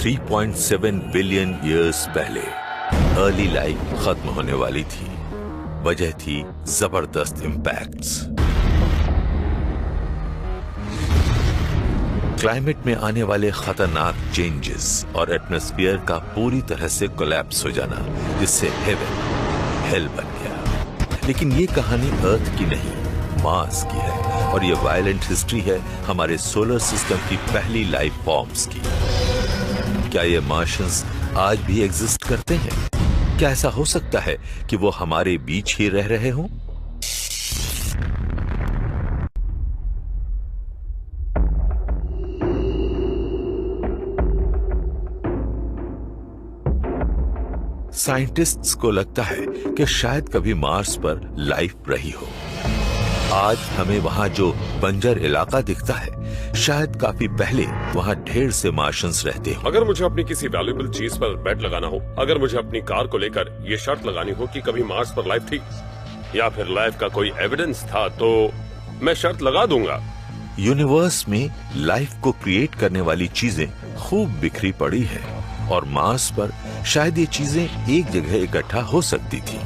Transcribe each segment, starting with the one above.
3.7 billion years पहले early life खत्म होने वाली थी। वजह थी जबरदस्त इंपैक्ट्स। क्लाइमेट में आने वाले खतरनाक चेंजेस और एटमॉस्फेयर का पूरी तरह से कोलैप्स हो जाना, जिससे हेवन हेल बन गया। लेकिन ये कहानी अर्थ की नहीं, मार्स की है, और ये वायलेंट हिस्ट्री है हमारे सोलर सिस्टम की पहली लाइफ फॉर्म्स की। क्या ये मार्शियंस आज भी एग्जिस्ट करते हैं? क्या ऐसा हो सकता है कि वो हमारे बीच ही रह रहे हों? साइंटिस्ट्स को लगता है कि शायद कभी मार्स पर लाइफ रही हो। आज हमें वहां जो बंजर इलाका दिखता है, शायद काफी पहले वहां ढेर से मार्शियंस रहते हो। अगर मुझे अपनी किसी वैल्यूएबल चीज पर बेट लगाना हो, अगर मुझे अपनी कार को लेकर ये शर्त लगानी हो कि कभी मार्स पर लाइफ थी या फिर लाइफ का कोई एविडेंस था, तो मैं शर्त लगा दूंगा। यूनिवर्स में लाइफ को क्रिएट करने वाली चीजें खूब बिखरी पड़ी है, और मार्स पर शायद ये चीजें एक जगह इकट्ठा हो सकती थी।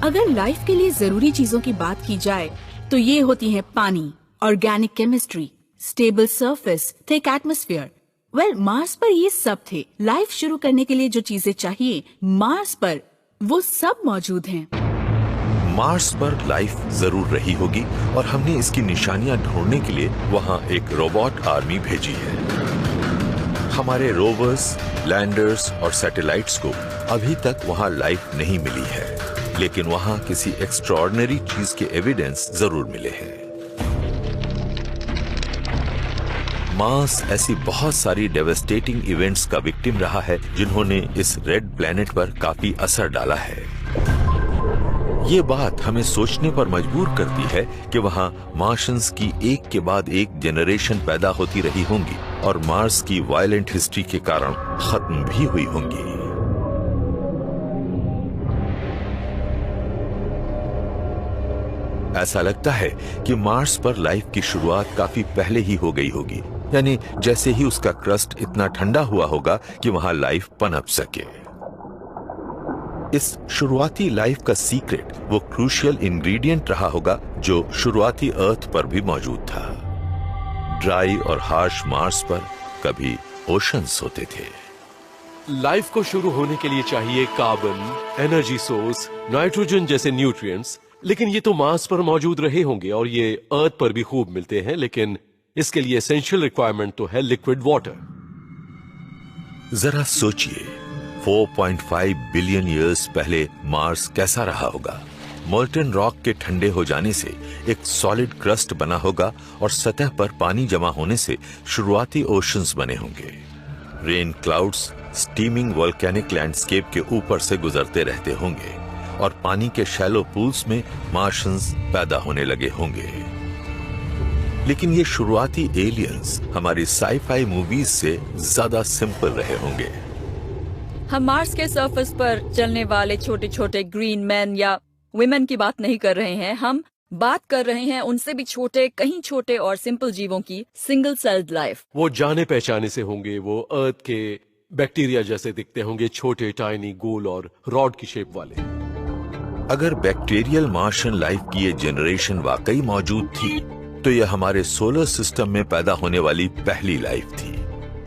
अगर लाइफ के लिए जरूरी चीजों की बात की जाए तो ये होती है पानी, organic chemistry, stable surface, thick atmosphere. Well, Mars पर ये सब थे। लाइफ शुरू करने के लिए जो चीजें चाहिए, मार्स पर वो सब मौजूद हैं। मार्स पर लाइफ जरूर रही होगी, और हमने इसकी निशानियां ढूंढने के लिए वहां एक रोबोट आर्मी भेजी है। हमारे रोवर्स, लैंडर्स और सैटेलाइट्स को अभी तक वहां लाइफ नहीं मिली है, लेकिन वहां किसी एक्स्ट्राऑर्डिनरी चीज के एविडेंस जरूर मिले हैं। मार्स ऐसी बहुत सारी डेवास्टेटिंग इवेंट्स का विक्टिम रहा है जिन्होंने इस रेड प्लेनेट पर काफी असर डाला है। ये बात हमें सोचने पर मजबूर करती है कि वहां मार्शियंस की एक के बाद एक जनरेशन पैदा होती रही होंगी और मार्स की वायलेंट हिस्ट्री के कारण खत्म भी हुई होंगी। ऐसा लगता है कि मार्स पर लाइफ की शुरुआत काफी पहले ही हो गई होगी, यानी जैसे ही उसका क्रस्ट इतना ठंडा हुआ होगा कि वहां लाइफ पनप सके। इस शुरुआती लाइफ का सीक्रेट वो क्रूशियल इंग्रेडिएंट रहा होगा जो शुरुआती अर्थ पर भी मौजूद था। ड्राई और हार्श मार्स पर कभी ओशंस होते थे। लाइफ को शुरू होने के लिए चाहिए कार्बन, एनर्जी सोर्स, नाइट्रोजन जैसे न्यूट्रिएंट्स। लेकिन ये तो मार्स पर मौजूद रहे होंगे और ये अर्थ पर भी खूब मिलते हैं, लेकिन इसके लिए एसेंशियल रिक्वायरमेंट तो है लिक्विड वाटर। जरा सोचिए, 4.5 बिलियन ईयर्स पहले मार्स कैसा रहा होगा। मोल्टन रॉक के ठंडे हो जाने से एक सॉलिड क्रस्ट बना होगा और सतह पर पानी जमा होने से शुरुआती ओशंस बने होंगे। Rain clouds steaming volcanic landscape के ऊपर से गुजरते रहते होंगे और पानी के शैलो पूल्स में मार्शियंस पैदा होने लगे होंगे। लेकिन ये शुरुआती एलियंस हमारी साई-फाई मूवीज से ज्यादा सिंपल रहे होंगे। हम मार्स के सरफेस पर चलने वाले छोटे छोटे ग्रीन मैन या वुमेन की बात नहीं कर रहे हैं। हम बात कर रहे हैं उनसे भी छोटे, कहीं छोटे और सिंपल जीवों की, सिंगल सेल्ड लाइफ। वो जाने पहचाने से होंगे, वो अर्थ के बैक्टीरिया जैसे दिखते होंगे, छोटे, टाइनी, गोल और रॉड की शेप वाले। अगर बैक्टीरियल मार्शियन लाइफ की ये जनरेशन वाकई मौजूद थी, तो यह हमारे सोलर सिस्टम में पैदा होने वाली पहली लाइफ थी।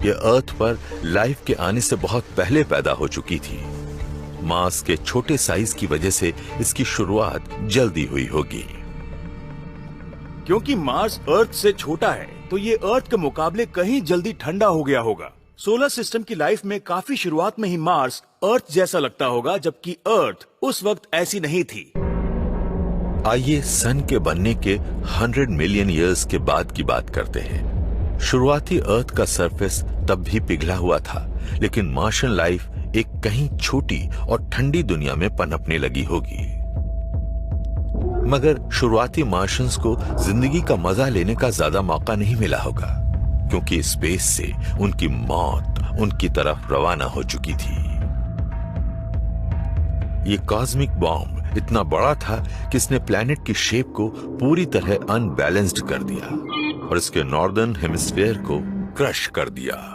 ये अर्थ पर लाइफ के आने से बहुत पहले पैदा हो चुकी थी। मार्स के छोटे साइज की वजह से इसकी शुरुआत जल्दी हुई होगी। क्योंकि मार्स अर्थ से छोटा है, तो ये अर्थ के मुकाबले कहीं जल्दी ठंडा हो गया होगा। सोलर सिस्टम की लाइफ में काफी शुरुआत में ही मार्स अर्थ जैसा लगता होगा, जबकि अर्थ उस वक्त ऐसी नहीं थी। आइए सन के बनने के 100 मिलियन ईयर्स के बाद की बात करते हैं। शुरुआती अर्थ का सरफेस तब भी पिघला हुआ था, लेकिन मार्शियन लाइफ एक कहीं छोटी और ठंडी दुनिया में पनपने लगी होगी। मगर शुरुआती मार्शियंस को जिंदगी का मजा लेने का ज्यादा मौका नहीं मिला होगा, क्योंकि स्पेस से उनकी मौत उनकी तरफ रवाना हो चुकी थी। ये कॉस्मिक बॉम्ब इतना बड़ा था कि इसने प्लैनेट की शेप को पूरी तरह अनबैलेंस्ड कर दिया और इसके नॉर्दर्न हेमिस्फीयर को क्रश कर दिया।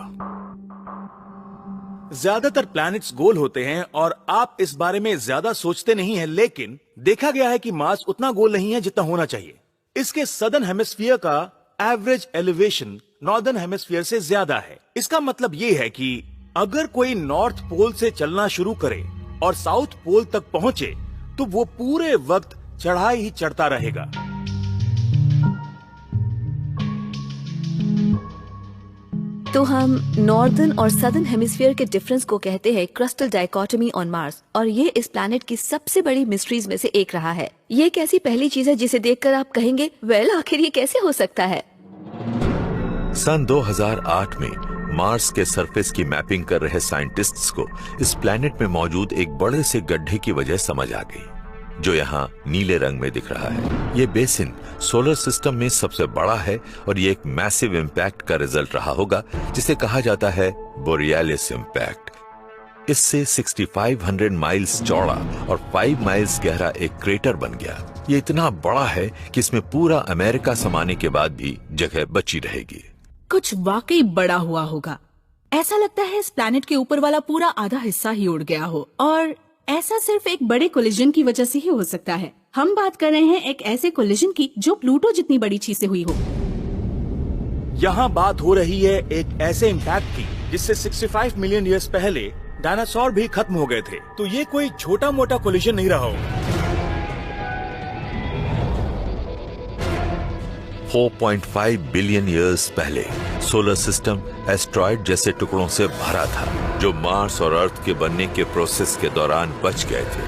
ज्यादातर प्लैनेट्स गोल होते हैं और आप इस बारे में ज्यादा सोचते नहीं हैं, लेकिन देखा गया है कि मार्स उतना गोल नहीं है जितना होना चाहिए। इसके सदर्न हेमिस्फीयर का एवरेज एलिवेशन नॉर्दर्न हेमिस्फीयर से ज्यादा है। इसका मतलब ये है कि अगर कोई नॉर्थ पोल से चलना शुरू करे और साउथ पोल तक पहुंचे तो वो पूरे वक्त चढ़ाई ही चढ़ता रहेगा। तो हम नॉर्दर्न और सदर्न हेमिस्फीयर के डिफरेंस को कहते हैं क्रस्टल डाइकोटमी ऑन मार्स, और ये इस प्लैनेट की सबसे बड़ी मिस्ट्रीज में से एक रहा है। ये एक ऐसी पहली चीज है जिसे देखकर आप कहेंगे वेल आखिर ये कैसे हो सकता है। सन 2008 में मार्स के सरफेस की मैपिंग कर रहे साइंटिस्ट्स को इस प्लैनेट में मौजूद एक बड़े से गड्ढे की वजह समझ आ गई, जो यहाँ नीले रंग में दिख रहा है। ये बेसिन सोलर सिस्टम में सबसे बड़ा है और ये एक मैसिव इम्पैक्ट का रिजल्ट रहा होगा, जिसे कहा जाता है बोरियालिस इम्पैक्ट। इससे 6500 माइल्स चौड़ा और 5 माइल्स गहरा एक क्रेटर बन गया। ये इतना बड़ा है कि इसमें पूरा अमेरिका समाने के बाद भी जगह बची रहेगी। कुछ वाकई बड़ा हुआ होगा। ऐसा लगता है इस प्लैनेट के ऊपर वाला पूरा आधा हिस्सा ही उड़ गया हो, और ऐसा सिर्फ एक बड़े कोलिजन की वजह से ही हो सकता है। हम बात कर रहे हैं एक ऐसे कोलिजन की जो प्लूटो जितनी बड़ी चीज से हुई हो। यहाँ बात हो रही है एक ऐसे इम्पैक्ट की जिससे 65 मिलियन ईयर्स पहले डायनासोर भी खत्म हो गए थे। तो ये कोई छोटा मोटा कोलिजन नहीं रहा होगा। 4.5 बिलियन ईयर्स पहले सोलर सिस्टम एस्ट्रॉयड जैसे टुकड़ों से भरा था, जो मार्स और अर्थ के बनने के प्रोसेस के दौरान बच गए थे।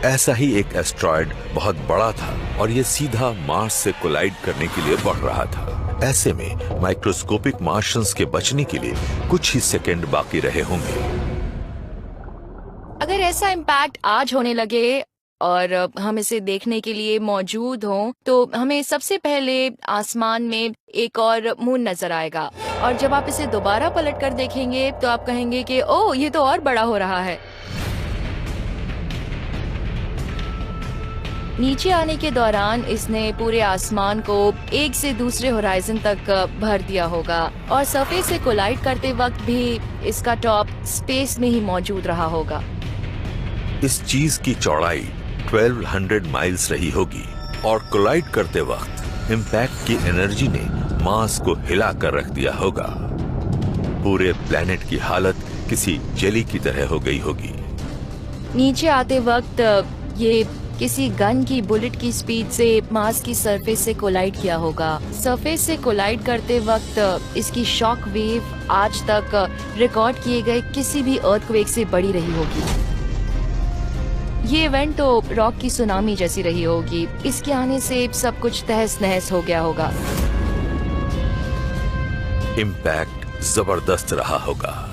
ऐसा ही एक एस्ट्रॉयड बहुत बड़ा था और ये सीधा मार्स से कोलाइड करने के लिए बढ़ रहा था। ऐसे में माइक्रोस्कोपिक मार्शियंस के बचने के लिए कुछ ही सेकंड बाकी रहे होंगे। अगर ऐसा इम्पैक्ट आज होने लगे और हम इसे देखने के लिए मौजूद हों, तो हमें सबसे पहले आसमान में एक और मून नजर आएगा, और जब आप इसे दोबारा पलट कर देखेंगे तो आप कहेंगे कि ओह ये तो और बड़ा हो रहा है। नीचे आने के दौरान इसने पूरे आसमान को एक से दूसरे होराइजन तक भर दिया होगा, और सरफेस से कोलाइड करते वक्त भी इसका टॉप स्पेस में ही मौजूद रहा होगा। इस चीज की चौड़ाई 1200 माइल्स रही होगी, और कोलाइड करते वक्त इम्पैक्ट की एनर्जी ने मार्स को हिला कर रख दिया होगा। पूरे प्लेनेट की हालत किसी जेली की तरह हो गई होगी। नीचे आते वक्त ये किसी गन की बुलेट की स्पीड से मार्स की सरफेस से कोलाइड किया होगा। सरफेस से कोलाइड करते वक्त इसकी शॉक वेव आज तक रिकॉर्ड किए गए किसी भी अर्थक्वेक से बड़ी रही होगी। ये इवेंट तो रॉक की सुनामी जैसी रही होगी। इसके आने से सब कुछ तहस नहस हो गया होगा। इम्पैक्ट जबरदस्त रहा होगा।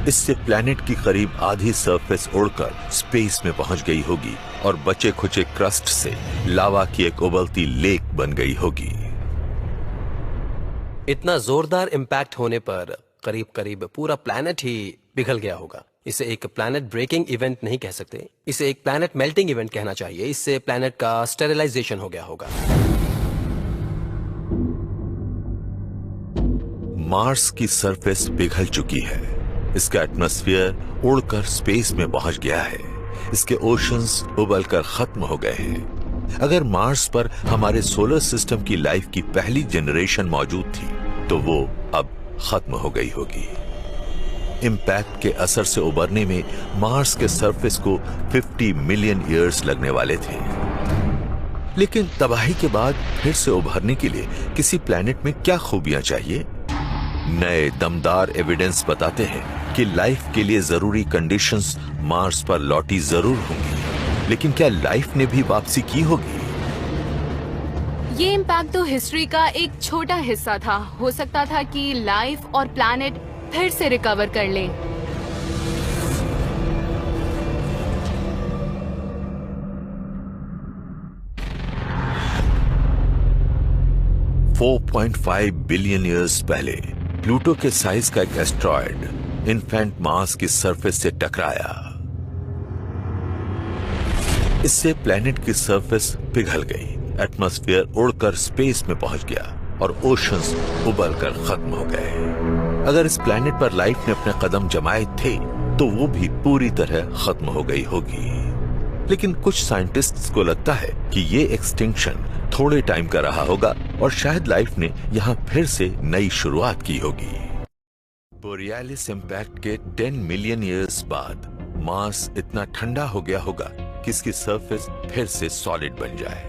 इससे प्लैनेट की करीब आधी सरफेस उड़कर स्पेस में पहुंच गई होगी और बचे खुचे क्रस्ट से लावा की एक उबलती लेक बन गई होगी। इतना जोरदार इम्पैक्ट होने पर करीब करीब पूरा प्लैनेट ही पिघल गया होगा। इसे एक प्लैनेट ब्रेकिंग इवेंट नहीं कह सकते, इसे एक प्लैनेट मेल्टिंग इवेंट कहना चाहिए। इससे प्लैनेट का स्टेरिलाइजेशन हो गया होगा। मार्स की सरफेस पिघल चुकी है। इसका एटमॉस्फेयर उड़कर स्पेस में पहुंच गया है। इसके ओशंस उबलकर खत्म हो गए हैं। अगर मार्स पर हमारे सोलर सिस्टम की लाइफ की पहली जनरेशन मौजूद थी, तो वो अब खत्म हो गई होगी। इम्पैक्ट के असर से उबरने में मार्स के सरफेस को 50 मिलियन ईयर्स लगने वाले थे। लेकिन तबाही के बाद फिर से उभरने के लिए किसी प्लैनेट में क्या खूबियां चाहिए? नए दमदार एविडेंस बताते हैं कि लाइफ के लिए जरूरी कंडीशंस मार्स पर लौटी जरूर होंगी, लेकिन क्या लाइफ ने भी वापसी की होगी? ये इम्पैक्ट तो हिस्ट्री का एक छोटा हिस्सा था। हो सकता था कि लाइफ और प्लैनेट फिर से रिकवर कर लें। $4.5 बिलियन ईयर्स पहले प्लूटो के साइज का एक एस्ट्रॉयड इन्फेंट मार्स की सरफेस से टकराया। इससे प्लैनेट की सरफेस पिघल गई, एटमॉस्फेयर उड़कर स्पेस में पहुंच गया और ओशंस उबलकर खत्म हो गए। अगर इस प्लेनेट पर लाइफ ने अपने कदम जमाए थे तो वो भी पूरी तरह खत्म हो गई होगी। लेकिन कुछ साइंटिस्ट्स को लगता है कि ये एक्सटिंक्शन थोड़े टाइम का रहा होगा और शायद लाइफ ने यहाँ फिर से नई शुरुआत की होगी। बोरियालिस इम्पैक्ट के 10 मिलियन ईयर्स बाद मार्स इतना ठंडा हो गया होगा कि इसकी सरफेस फिर से सॉलिड बन जाए।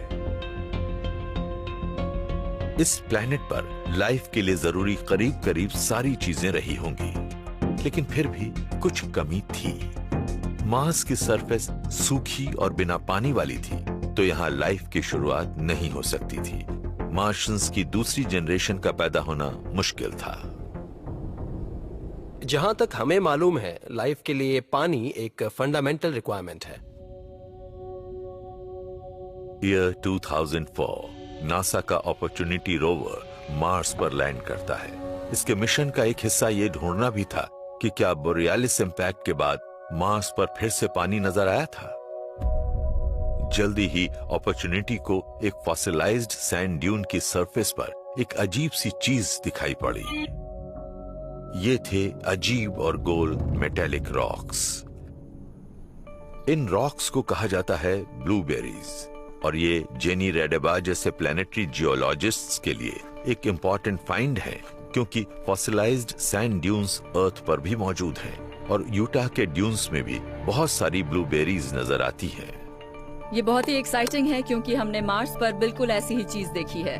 इस प्लेनेट पर लाइफ के लिए जरूरी करीब करीब सारी चीजें रही होंगी, लेकिन फिर भी कुछ कमी थी। मार्स की सरफेस सूखी और बिना पानी वाली थी, तो यहाँ लाइफ की शुरुआत नहीं हो सकती थी। मार्शियंस की दूसरी जनरेशन का पैदा होना मुश्किल था। जहां तक हमें मालूम है, लाइफ के लिए पानी एक फंडामेंटल रिक्वायरमेंट है। ईयर 2004 नासा का अपॉर्चुनिटी रोवर मार्स पर लैंड करता है। इसके मिशन का एक हिस्सा ये ढूंढना भी था कि क्या बोरियालिस इम्पैक्ट के बाद मार्स पर फिर से पानी नजर आया था। जल्दी ही अपॉर्चुनिटी को एक फॉसिलाइज्ड सैंड ड्यून की सरफेस पर एक अजीब सी चीज दिखाई पड़ी। ये थे अजीब और गोल मेटेलिक रॉक्स। इन रॉक्स को कहा जाता है ब्लूबेरीज, और ये जेनी रेडेबा जैसे प्लैनेटरी जियोलॉजिस्ट्स के लिए एक इंपॉर्टेंट फाइंड है, क्योंकि फॉसिलाइज्ड सैंड ड्यून्स अर्थ पर भी मौजूद हैं और यूटा के ड्यून्स में भी बहुत सारी ब्लूबेरीज नजर आती हैं। ये बहुत ही एक्साइटिंग है क्योंकि हमने मार्स पर बिल्कुल ऐसी ही चीज देखी है।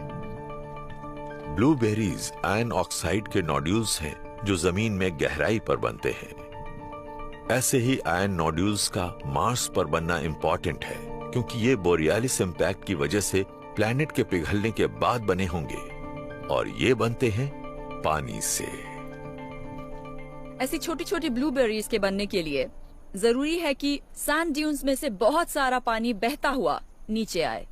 ब्लूबेरीज आयरन ऑक्साइड के नोड्यूल्स हैं जो जमीन में गहराई पर बनते हैं। ऐसे ही आयरन नोड्यूल्स का मार्स पर बनना इंपॉर्टेंट है, क्योंकि ये बोरियालिस इम्पैक्ट की वजह से प्लैनेट के पिघलने के बाद बने होंगे, और ये बनते हैं पानी से। ऐसी छोटी छोटी ब्लूबेरीज के बनने के लिए जरूरी है कि सैंड ड्यून्स में से बहुत सारा पानी बहता हुआ नीचे आए,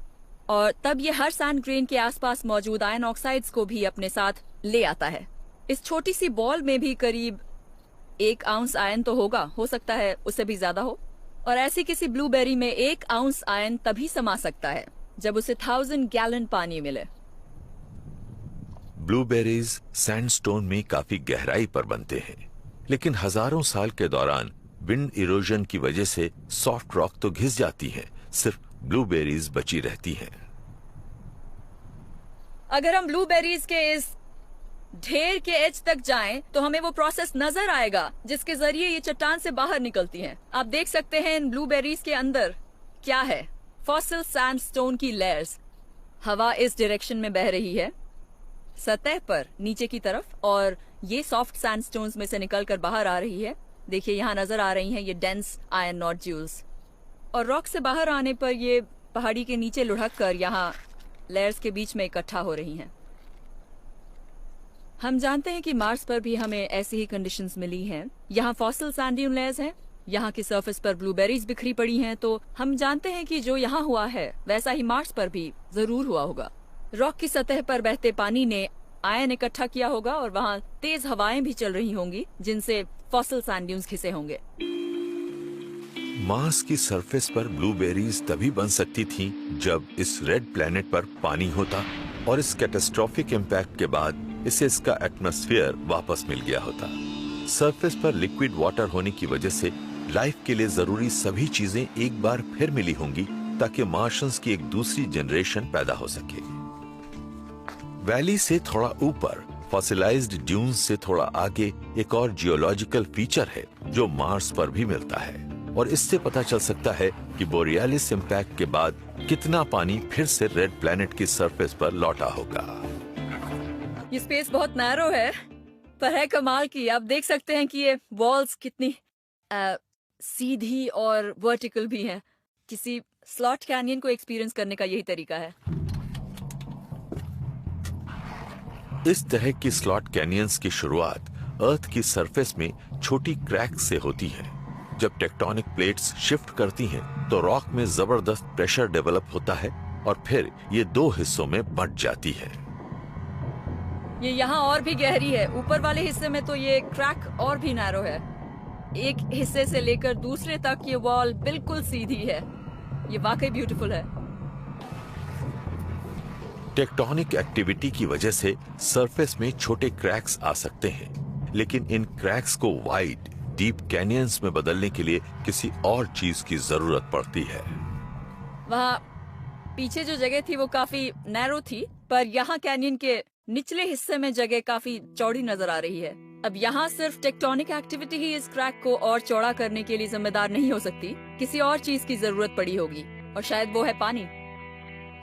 और तब ये हर सैंड ग्रेन के आसपास मौजूद आयरन ऑक्साइड्स को भी अपने साथ ले आता है। इस छोटी सी बॉल में भी करीब 1 आउंस आयरन तो होगा, हो सकता है उससे भी ज्यादा हो, और ऐसी किसी ब्लूबेरी में 1 आउंस आयरन तभी समा सकता है जब उसे 1000 गैलन पानी मिले। ब्लूबेरीज सैंडस्टोन में काफी गहराई पर बनते हैं, लेकिन हजारों साल के दौरान विंड इरोजन की वजह से सॉफ्ट रॉक तो घिस जाती हैं, सिर्फ ब्लूबेरीज बची रहती हैं। अगर हम ब्लूबेरीज के इस ढेर के एज तक जाएं, तो हमें वो प्रोसेस नजर आएगा जिसके जरिए ये चट्टान से बाहर निकलती हैं। आप देख सकते हैं इन ब्लूबेरीज के अंदर क्या है, फॉसिल सैंडस्टोन की लेयर्स। हवा इस डायरेक्शन में बह रही है सतह पर नीचे की तरफ, और ये सॉफ्ट सैंडस्टोन्स में से निकलकर बाहर आ रही है। देखिए यहाँ नजर आ रही हैं ये डेंस आयरन नोड्यूल्स, और रॉक से बाहर आने पर ये पहाड़ी के नीचे लुढ़क कर यहाँ लेयर्स के बीच में इकट्ठा हो रही हैं। हम जानते हैं कि मार्स पर भी हमें ऐसी ही कंडीशंस मिली हैं। यहाँ फॉसिल सैंड ड्यून लेयर्स हैं, यहाँ की सरफेस पर ब्लूबेरीज बिखरी पड़ी हैं, तो हम जानते हैं कि जो यहाँ हुआ है वैसा ही मार्स पर भी जरूर हुआ होगा। रॉक की सतह पर बहते पानी ने आयरन इकट्ठा किया होगा, और वहाँ तेज हवाएं भी चल रही होंगी जिनसे फॉसिल सैंड ड्यून्स खिसे होंगे। मार्स की सरफेस पर ब्लूबेरीज तभी बन सकती थीं जब इस रेड प्लैनेट पर पानी होता, और इस कैटास्ट्रोफिक इम्पैक्ट के बाद इसे इसका एटमॉस्फेयर वापस मिल गया होता। सरफेस पर लिक्विड वाटर होने की वजह से लाइफ के लिए जरूरी सभी चीजें एक बार फिर मिली होंगी, ताकि मार्शियंस की एक दूसरी जनरेशन पैदा हो सके। वैली से थोड़ा ऊपर, फॉसिलाइज्ड ड्यून्स से थोड़ा आगे एक और जियोलॉजिकल फीचर है जो मार्स पर भी मिलता है, और इससे पता चल सकता है कि बोरियालिस इम्पैक्ट के बाद कितना पानी फिर से रेड प्लैनेट की सरफेस पर लौटा होगा। ये स्पेस बहुत नैरो है, पर है कमाल की। आप देख सकते हैं कि ये वॉल्स कितनी सीधी और वर्टिकल भी हैं। किसी स्लॉट कैनियन को एक्सपीरियंस करने का यही तरीका है। इस तरह की स्लॉट कैनियंस की शुरुआत अर्थ की सरफेस में छोटी क्रैक से होती है। जब टेक्टोनिक प्लेट्स शिफ्ट करती हैं, तो रॉक में जबरदस्त प्रेशर डेवलप होता है, और फिर ये 2 हिस्सों में बंट जाती है। ये यहाँ और भी गहरी है। ऊपर वाले हिस्से में तो ये क्रैक और भी नैरो है। एक हिस्से से लेकर दूसरे तक ये वॉल बिल्कुल सीधी है। ये वाकई ब्यूटीफुल है। टेक्टोनिक एक्टिविटी की वजह से सरफेस में छोटे क्रैक्स आ सकते हैं, लेकिन इन क्रैक्स को वाइड डीप कैनियंस में बदलने के लिए किसी और चीज की जरूरत पड़ती है। वहाँ पीछे जो जगह थी वो काफी नैरो थी, पर यहाँ कैनियन के निचले हिस्से में जगह काफी चौड़ी नजर आ रही है। अब यहाँ सिर्फ टेक्टोनिक एक्टिविटी ही इस क्रैक को और चौड़ा करने के लिए जिम्मेदार नहीं हो सकती, किसी और चीज की जरूरत पड़ी होगी, और शायद वो है पानी।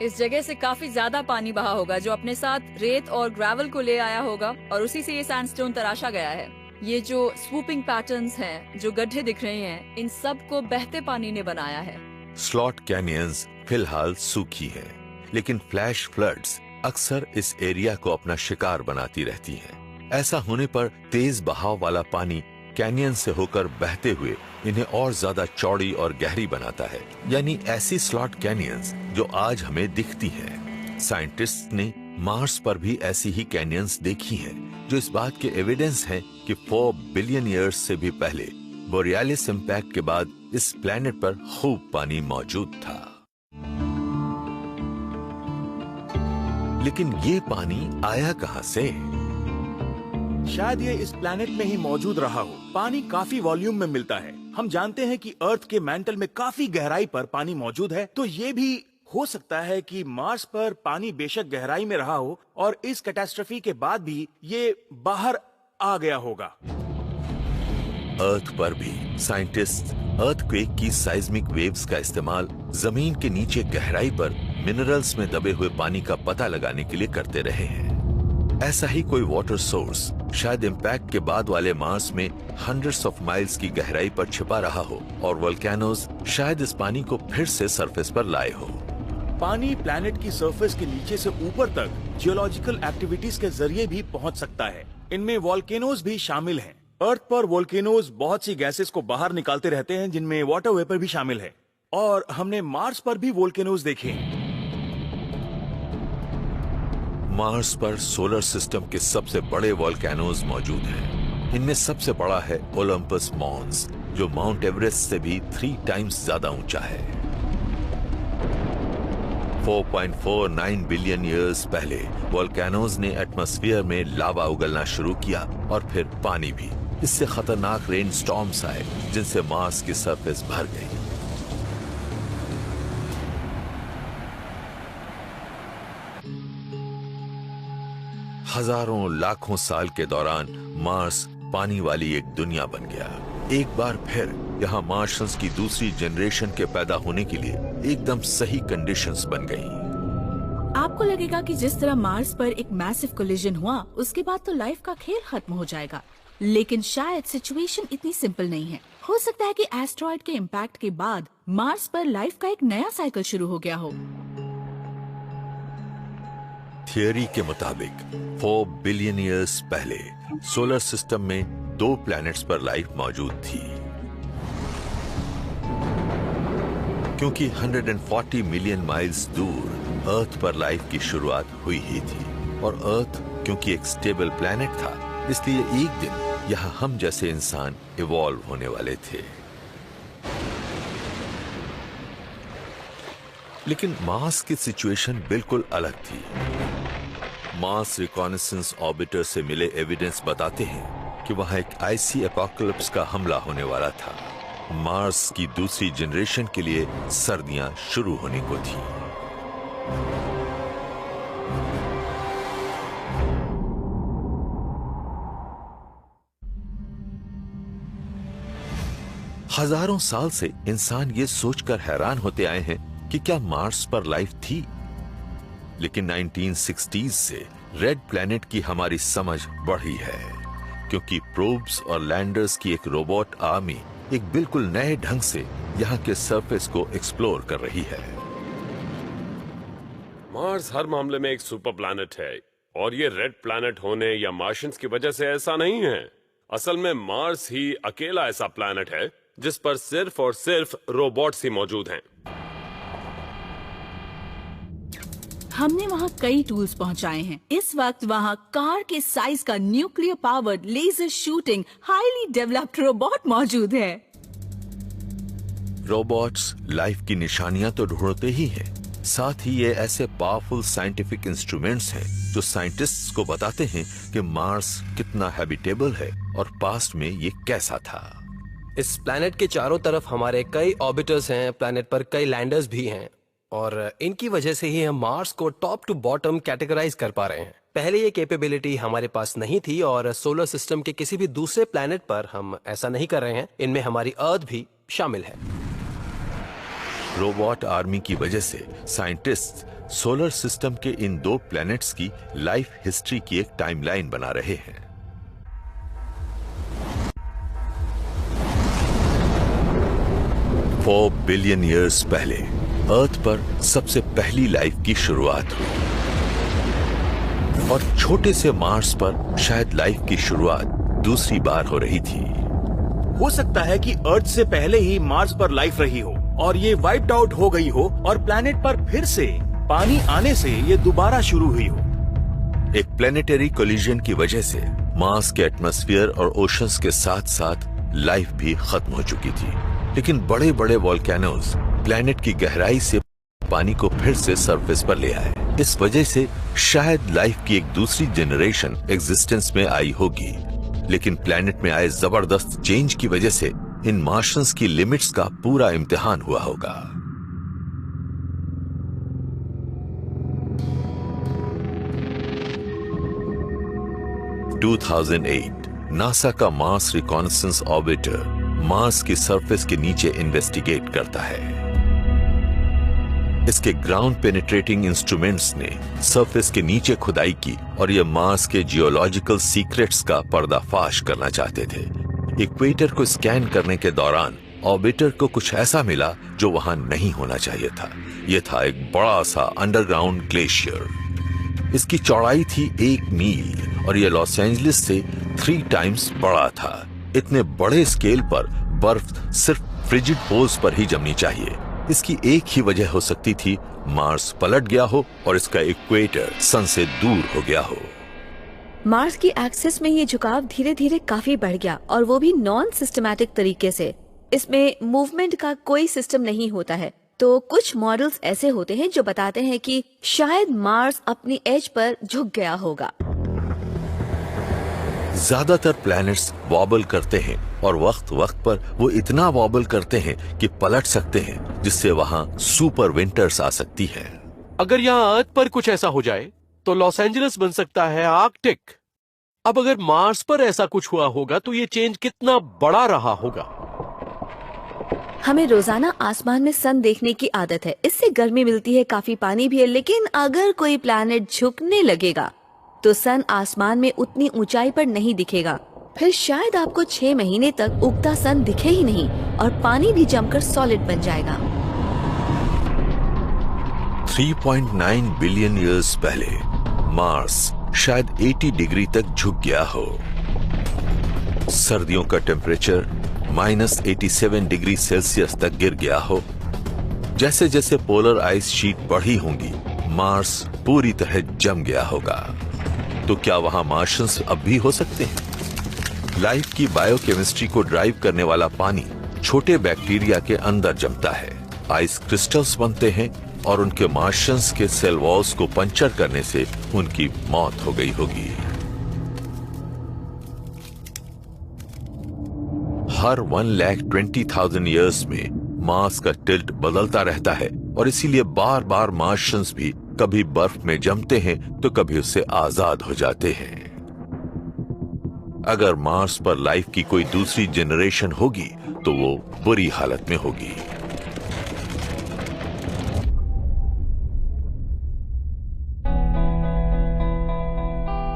इस जगह से काफी ज्यादा पानी बहा होगा जो अपने साथ रेत और ग्रेवल को ले आया होगा, और उसी से ये सैंडस्टोन तराशा गया है। ये जो स्वूपिंग पैटर्न्स हैं, जो गड्ढे दिख रहे हैं, इन सब को बहते पानी ने बनाया है। स्लॉट कैनियंस फिलहाल सूखी हैं, लेकिन फ्लैश फ्लड्स अक्सर इस एरिया को अपना शिकार बनाती रहती हैं। ऐसा होने पर तेज बहाव वाला पानी कैनियन से होकर बहते हुए इन्हें और ज्यादा चौड़ी और गहरी बनाता है, यानी ऐसी स्लॉट कैनियंस जो आज हमें दिखती हैं। साइंटिस्ट ने मार्स पर भी ऐसी ही कैनियंस देखी हैं, जो इस बात के एविडेंस हैं कि 4 बिलियन ईयर्स से भी पहले बोरियालिस इम्पैक्ट के बाद इस प्लेनेट पर खूब पानी मौजूद था। लेकिन ये पानी आया कहां से? शायद ये इस प्लेनेट में ही मौजूद रहा हो। पानी काफी वॉल्यूम में मिलता है। हम जानते हैं कि अर्थ के मैंटल में काफी गहराई पर पानी मौजूद है, तो ये भी हो सकता है कि मार्स पर पानी बेशक गहराई में रहा हो और इस कैटास्ट्रॉफी के बाद भी ये बाहर आ गया होगा। अर्थ पर भी साइंटिस्ट अर्थक्वेक की साइज्मिक वेव्स का इस्तेमाल जमीन के नीचे गहराई पर मिनरल्स में दबे हुए पानी का पता लगाने के लिए करते रहे हैं। ऐसा ही कोई वाटर सोर्स शायद इम्पैक्ट के बाद वाले मार्स में हंड्रेड्स ऑफ माइल्स की गहराई पर छिपा रहा हो, और वोल्केनोज शायद इस पानी को फिर से सरफेस पर लाए हो। पानी प्लैनेट की सरफेस के नीचे से ऊपर तक जियोलॉजिकल एक्टिविटीज के जरिए भी पहुंच सकता है। इनमें वोल्केनोज भी शामिल हैं। अर्थ पर वोल्केनोज बहुत सी गैसेस को बाहर निकालते रहते हैं, जिनमें वाटर वेपर भी शामिल है, और हमने मार्स पर भी वोल्केनोज देखे हैं। मार्स पर सोलर सिस्टम के सबसे बड़े वोल्केनोज मौजूद हैं। इनमें सबसे बड़ा है ओलंपस मॉन्स, जो माउंट एवरेस्ट से भी 3 टाइम्स ज्यादा ऊंचा है। 4.49 बिलियन ईयर्स पहले वोल्केनोज ने एटमॉस्फेयर में लावा उगलना शुरू किया, और फिर पानी भी। इससे खतरनाक रेन स्टॉर्म्स आए, जिनसे मार्स की सरफेस भर गई। हजारों लाखों साल के दौरान मार्स पानी वाली एक दुनिया बन गया। एक बार फिर यहाँ मार्शंस की दूसरी जनरेशन के पैदा होने के लिए एकदम सही कंडीशंस बन गईं। आपको लगेगा कि जिस तरह मार्स पर एक मैसिव कोलिजन हुआ, उसके बाद तो लाइफ का खेल खत्म हो जाएगा, लेकिन शायद सिचुएशन इतनी सिंपल नहीं है। हो सकता है कि एस्ट्रॉइड के इम्पैक्ट के बाद मार्स पर लाइफ का एक नया साइकिल शुरू हो गया हो। थियरी के मुताबिक 4 बिलियन ईयर्स पहले सोलर सिस्टम में 2 प्लैनेट्स पर लाइफ मौजूद थी। क्योंकि 140 मिलियन माइल्स दूर अर्थ पर लाइफ की शुरुआत हुई ही थी, और अर्थ क्योंकि एक स्टेबल प्लैनेट था, इसलिए एक दिन यहाँ हम जैसे इंसान इवॉल्व होने वाले थे। लेकिन मार्स की सिचुएशन बिल्कुल अलग थी। मार्स रिकॉनेसेंस ऑर्बिटर से मिले एविडेंस बताते हैं कि वहां एक आइसी एपोकलिप्स का हमला होने वाला था। मार्स की दूसरी जनरेशन के लिए सर्दियां शुरू होने को थी। हजारों साल से इंसान ये सोचकर हैरान होते आए हैं कि क्या मार्स पर लाइफ थी, लेकिन 1960s से रेड प्लैनेट की हमारी समझ बढ़ी है, क्योंकि प्रोब्स और लैंडर्स की एक रोबोट आर्मी एक बिल्कुल नए ढंग से यहाँ के सरफेस को एक्सप्लोर कर रही है। मार्स हर मामले में एक सुपर प्लैनेट है, और ये रेड प्लैनेट होने या मार्शियंस की वजह से ऐसा नहीं है। असल में मार्स ही अकेला ऐसा प्लैनेट है जिस पर सिर्फ और सिर्फ रोबोट्स ही मौजूद हैं। हमने वहाँ कई टूल्स पहुँचाए हैं। इस वक्त वहाँ कार के साइज का nuclear powered laser shooting highly developed robot मौजूद है। रोबोट्स लाइफ की निशानियां तो ढूंढते ही हैं, साथ ही ये ऐसे पावरफुल साइंटिफिक इंस्ट्रूमेंट्स हैं जो साइंटिस्ट्स को बताते हैं कि मार्स कितना हैबिटेबल है और पास्ट में ये कैसा था। इस प्लैनेट के चारों तरफ हमारे कई ऑर्बिटर्स हैं, प्लैनेट पर कई लैंडर्स भी हैं और इनकी वजह से ही हम मार्स को टॉप टू बॉटम कैटेगराइज कर पा रहे हैं। पहले ये कैपेबिलिटी हमारे पास नहीं थी और सोलर सिस्टम के किसी भी दूसरे प्लैनेट पर हम ऐसा नहीं कर रहे हैं। इनमें हमारी अर्थ भी शामिल है। रोबोट आर्मी की वजह से साइंटिस्ट सोलर सिस्टम के इन 2 प्लैनेट्स की लाइफ हिस्ट्री की एक टाइमलाइन बना रहे हैं। $4 बिलियन ईयर्स पहले अर्थ पर सबसे पहली लाइफ की शुरुआत हुई और छोटे से मार्स पर शायद लाइफ की शुरुआत दूसरी बार हो रही थी। हो सकता है कि अर्थ से पहले ही मार्स पर लाइफ रही हो और ये वाइप्ड आउट हो गई हो और प्लैनेट पर फिर से पानी आने से ये दोबारा शुरू हुई हो। एक प्लेनेटरी कोलिजन की वजह से मार्स के एटमॉस्फेयर और ओशंस के साथ साथ लाइफ भी खत्म हो चुकी थी, लेकिन बड़े बड़े वोल्केनोज प्लैनेट की गहराई से पानी को फिर से सरफेस पर ले आए। इस वजह से शायद लाइफ की एक दूसरी जनरेशन एग्जिस्टेंस में आई होगी, लेकिन प्लैनेट में आए जबरदस्त चेंज की वजह से इन मार्शंस की लिमिट्स का पूरा इम्तिहान हुआ होगा। – 2008 नासा का मार्स रिकॉनेसेंस ऑर्बिटर मार्स की सरफेस के नीचे इन्वेस्टिगेट करता है। इसके ग्राउंड पेनिट्रेटिंग इंस्ट्रूमेंट्स ने सरफेस के नीचे खुदाई की और ये मार्स के जियोलॉजिकल सीक्रेट्स का पर्दाफाश करना चाहते थे। इक्वेटर को स्कैन करने के दौरान ऑर्बिटर को कुछ ऐसा मिला जो वहां नहीं होना चाहिए था। यह था एक बड़ा सा अंडरग्राउंड ग्लेशियर। इसकी चौड़ाई थी 1 मील और यह लॉस एंजलिस से 3 टाइम्स बड़ा था। इतने बड़े स्केल पर बर्फ सिर्फ फ्रिजिड पोल्स पर ही जमनी चाहिए। इसकी एक ही वजह हो सकती थी, मार्स पलट गया हो और इसका इक्वेटर सन से दूर हो गया हो। मार्स की एक्सिस में ये झुकाव धीरे धीरे काफी बढ़ गया और वो भी नॉन सिस्टमैटिक तरीके से। इसमें मूवमेंट का कोई सिस्टम नहीं होता है। तो कुछ मॉडल्स ऐसे होते हैं जो बताते हैं कि शायद मार्स अपनी एज पर झुक गया होगा। ज्यादातर प्लैनेट्स वॉबल करते हैं और वक्त वक्त पर वो इतना वॉबल करते हैं कि पलट सकते हैं, जिससे वहां सुपर विंटर्स आ सकती है। अगर यहाँ अर्थ पर कुछ ऐसा हो जाए तो लॉस एंजलिस बन सकता है आर्कटिक। अब अगर मार्स पर ऐसा कुछ हुआ होगा तो ये चेंज कितना बड़ा रहा होगा। हमें रोजाना आसमान में सन देखने की आदत है, इससे गर्मी मिलती है, काफी पानी भी है। लेकिन अगर कोई प्लैनेट झुकने लगेगा तो सन आसमान में उतनी ऊंचाई पर नहीं दिखेगा। फिर शायद आपको 6 महीने तक उगता सन दिखे ही नहीं और पानी भी जमकर सॉलिड बन जाएगा। 3.9 बिलियन ईयर्स पहले मार्स शायद 80 डिग्री तक झुक गया हो। सर्दियों का टेम्परेचर -87 डिग्री सेल्सियस तक गिर गया हो। जैसे जैसे पोलर आइस शीट बढ़ी होंगी, मार्स पूरी तरह जम गया होगा। तो क्या वहां मार्शियंस अब भी हो सकते हैं? लाइफ की बायोकेमिस्ट्री को ड्राइव करने वाला पानी छोटे बैक्टीरिया के अंदर जमता है, आइस क्रिस्टल्स बनते हैं और उनके मार्शियंस के सेल वॉल्स को पंचर करने से उनकी मौत हो गई होगी। हर 1,20,000 ईयर्स में मार्स का टिल्ट बदलता रहता है और इसीलिए बार बार मार्शियंस भी कभी बर्फ में जमते हैं तो कभी उससे आजाद हो जाते हैं। अगर मार्स पर लाइफ की कोई दूसरी जनरेशन होगी तो वो बुरी हालत में होगी।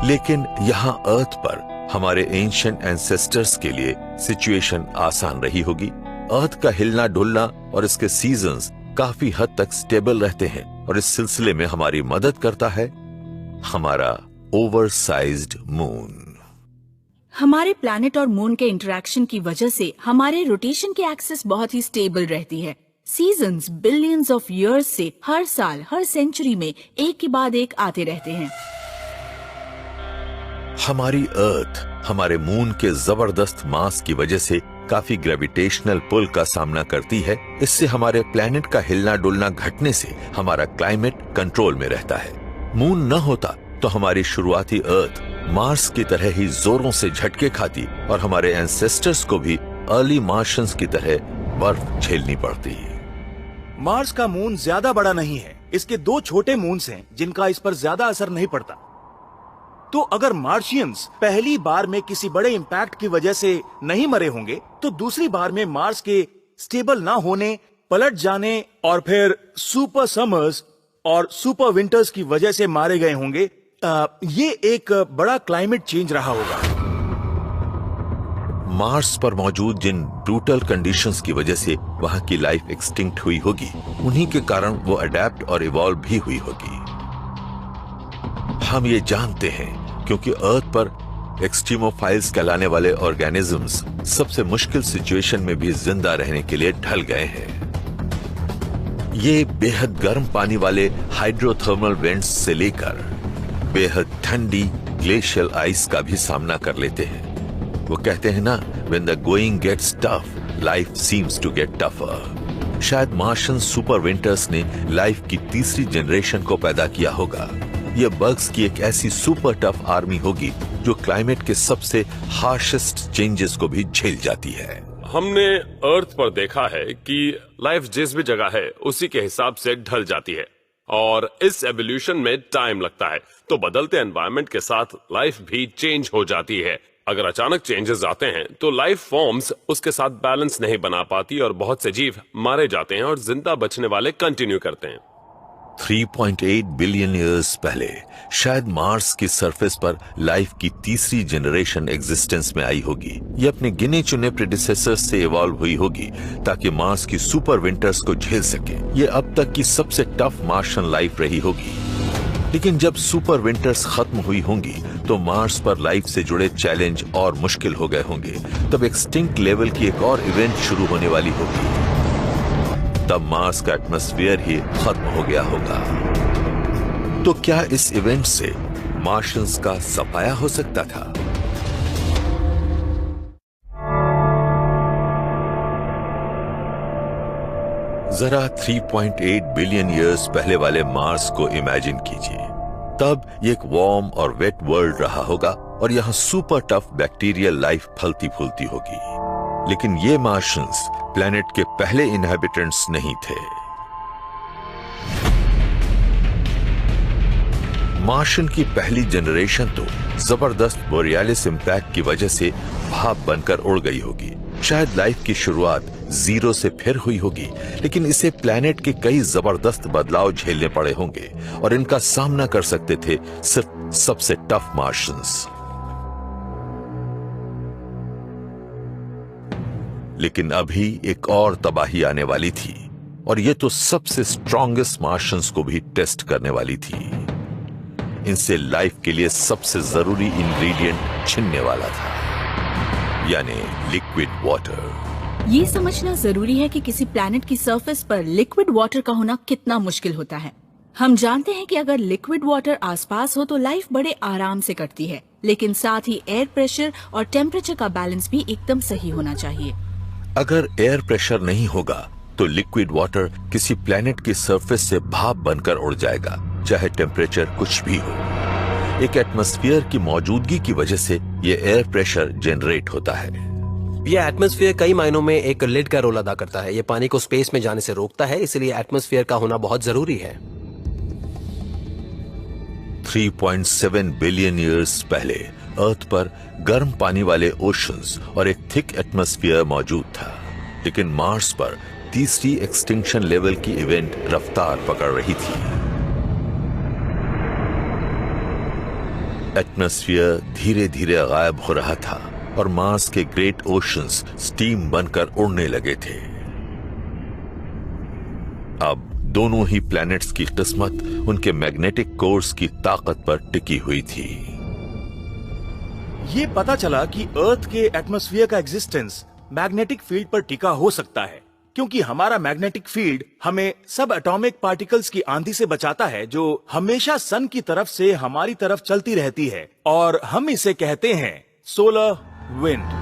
लेकिन यहां अर्थ पर हमारे एंशिएंट एंसेस्टर्स के लिए सिचुएशन आसान रही होगी। अर्थ का हिलना डुलना और इसके सीजन्स काफी हद तक स्टेबल रहते हैं और इस सिलसिले में हमारी मदद करता है हमारा ओवरसाइज्ड मून। हमारे प्लैनेट और मून के इंटरेक्शन की वजह से हमारे रोटेशन की एक्सिस बहुत ही स्टेबल रहती है। सीजन्स बिलियंस ऑफ ईयर्स से हर साल हर सेंचुरी में एक के बाद एक आते रहते हैं। हमारी अर्थ हमारे मून के जबरदस्त मास की वजह से काफी ग्रेविटेशनल पुल का सामना करती है। इससे हमारे प्लेनेट का हिलना डुलना घटने से हमारा क्लाइमेट कंट्रोल में रहता है। मून न होता तो हमारी शुरुआती अर्थ मार्स की तरह ही जोरों से झटके खाती और हमारे एंसेस्टर्स को भी अर्ली मार्शियंस की तरह बर्फ झेलनी पड़ती। मार्स का मून ज्यादा बड़ा नहीं है, इसके 2 छोटे मून्स हैं जिनका इस पर ज्यादा असर नहीं पड़ता। तो अगर मार्शियंस पहली बार में किसी बड़े इंपैक्ट की वजह से नहीं मरे होंगे, तो दूसरी बार में मार्स के स्टेबल ना होने, पलट जाने और फिर सुपर समर्स और सुपर विंटर्स की वजह से मारे गए होंगे। ये एक बड़ा क्लाइमेट चेंज रहा होगा। मार्स पर मौजूद जिन ब्रूटल कंडीशंस की वजह से वहां की लाइफ एक्सटिंक्ट हुई होगी, उन्हीं के कारण वो अडेप्ट और इवॉल्व भी हुई होगी। हम ये जानते हैं क्योंकि अर्थ पर एक्सट्रीमोफाइल्स कहलाने वाले ऑर्गेनिजम्स सबसे मुश्किल सिचुएशन में भी जिंदा रहने के लिए ढल गए हैं। ये बेहद गर्म पानी वाले हाइड्रोथर्मल वेंट्स से लेकर बेहद ठंडी ग्लेशियल आइस का भी सामना कर लेते हैं। वो कहते हैं ना, when the going gets tough, life seems to get tougher। शायद मार्शियन सुपर विंटर्स ने लाइफ की तीसरी जनरेशन को पैदा किया होगा। ये बग्स की एक ऐसी सुपर टफ आर्मी होगी जो क्लाइमेट के सबसे हार्शेस्ट चेंजेस को भी झेल जाती है। हमने अर्थ पर देखा है कि लाइफ जिस भी जगह है उसी के हिसाब से ढल जाती है और इस एवोल्यूशन में टाइम लगता है। तो बदलते एनवायरनमेंट के साथ लाइफ भी चेंज हो जाती है। अगर अचानक चेंजेस आते हैं तो लाइफ फॉर्म्स उसके साथ बैलेंस नहीं बना पाती और बहुत से जीव मारे जाते हैं और जिंदा बचने वाले कंटिन्यू करते हैं। 3.8 बिलियन ईयर्स पहले शायद मार्स की सरफेस पर लाइफ की तीसरी जनरेशन एग्जिस्टेंस में आई होगी। ये अपने गिने चुने प्रेडिसेसर्स से इवॉल्व हुई होगी ताकि मार्स की सुपर विंटर्स को झेल सके। ये अब तक की सबसे टफ मार्शियन लाइफ रही होगी। लेकिन जब सुपर विंटर्स खत्म हुई होंगी तो मार्स पर लाइफ से जुड़े चैलेंज और मुश्किल हो गए होंगे। तब एक्सटिंक्ट लेवल की एक और इवेंट शुरू होने वाली होगी। तब मार्स का एटमॉस्फेयर ही खत्म हो गया होगा। तो क्या इस इवेंट से मार्शियंस का सफाया हो सकता था? जरा 3.8 बिलियन ईयर्स पहले वाले मार्स को इमेजिन कीजिए। तब ये एक वार्म और वेट वर्ल्ड रहा होगा और यहाँ सुपर टफ बैक्टीरियल लाइफ फलती फूलती होगी। लेकिन ये मार्शियंस प्लेनेट के पहले इनहेबिटेंट्स नहीं थे। मार्शियन की पहली जनरेशन तो जबरदस्त बोरियालिस इंपैक्ट की वजह से भाप बनकर उड़ गई होगी। शायद लाइफ की शुरुआत जीरो से फिर हुई होगी, लेकिन इसे प्लेनेट के कई जबरदस्त बदलाव झेलने पड़े होंगे और इनका सामना कर सकते थे सिर्फ सबसे टफ मार्शियंस। लेकिन अभी एक और तबाही आने वाली थी और ये तो सबसे स्ट्रॉन्गेस्ट मार्शियंस को भी टेस्ट करने वाली थी। इनसे लाइफ के लिए सबसे जरूरी इंग्रेडिएंट छिनने वाला था, यानी लिक्विड वाटर। ये समझना जरूरी है कि किसी प्लैनेट की सरफेस पर लिक्विड वाटर का होना कितना मुश्किल होता है। हम जानते हैं कि अगर लिक्विड वाटर आसपास हो तो लाइफ बड़े आराम से कटती है, लेकिन साथ ही एयर प्रेशर और टेम्परेचर का बैलेंस भी एकदम सही होना चाहिए। अगर एयर प्रेशर नहीं होगा तो लिक्विड वाटर किसी प्लैनेट की सरफेस से भाप बनकर उड़ जाएगा, चाहे टेम्परेचर कुछ भी हो। एक एटमॉस्फेयर की मौजूदगी की वजह से ये एयर प्रेशर जनरेट होता है। ये एटमॉस्फेयर कई मायनों में एक लिड का रोल अदा करता है। ये पानी को स्पेस में जाने से रोकता है, इसलिए एटमॉस्फेयर का होना बहुत जरूरी है। 3.7 बिलियन ईयर्स पहले अर्थ पर गर्म पानी वाले ओशंस और एक थिक एटमॉस्फेयर मौजूद था, लेकिन मार्स पर तीसरी एक्सटिंक्शन लेवल की इवेंट रफ्तार पकड़ रही थी। एटमॉस्फेयर धीरे धीरे गायब हो रहा था और मार्स के ग्रेट ओशंस स्टीम बनकर उड़ने लगे थे। अब दोनों ही प्लैनेट्स की किस्मत उनके मैग्नेटिक कोर्स की ताकत पर टिकी हुई थी। ये पता चला कि अर्थ के एटमॉस्फेयर का एग्जिस्टेंस मैग्नेटिक फील्ड पर टिका हो सकता है, क्योंकि हमारा मैग्नेटिक फील्ड हमें सब एटॉमिक पार्टिकल्स की आंधी से बचाता है, जो हमेशा सन की तरफ से हमारी तरफ चलती रहती है, और हम इसे कहते हैं सोलर विंड।